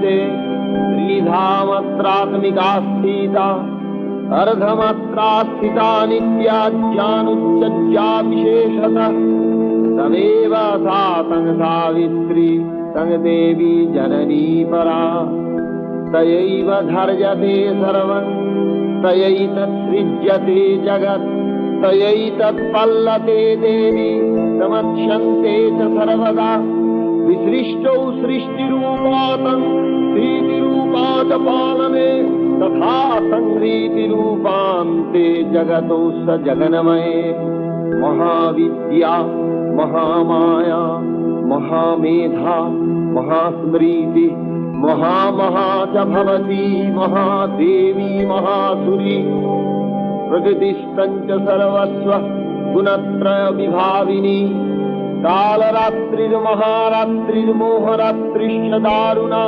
प्रतीयते त्रिधामत्रात्मिका स्थिता अर्धमात्रा स्थिता नित्या ज्ञानुच्चज्जा विशेषतः तमेव सा तं सावित्री तं देवी जननी परा तयैव धर्यते सर्वं तयैतत्सृज्यते जगत् तयैतत्पल्लते देवी समक्ष्यन्ते च सर्वदा विसृष्टौ सृष्टिरूपातं स्थितिरूपा च पालने तथा संहृतिरूपान्ते जगतो स जगन्मये महाविद्या महामाया महामेधा महास्मृति महामहा च भवती महादेवी महासुरी प्रकृतिस्तञ्च सर्वस्व गुणत्रय विभाविनी कालरात्रिर्महारात्रिर्मोहरात्रिश्च दारुणा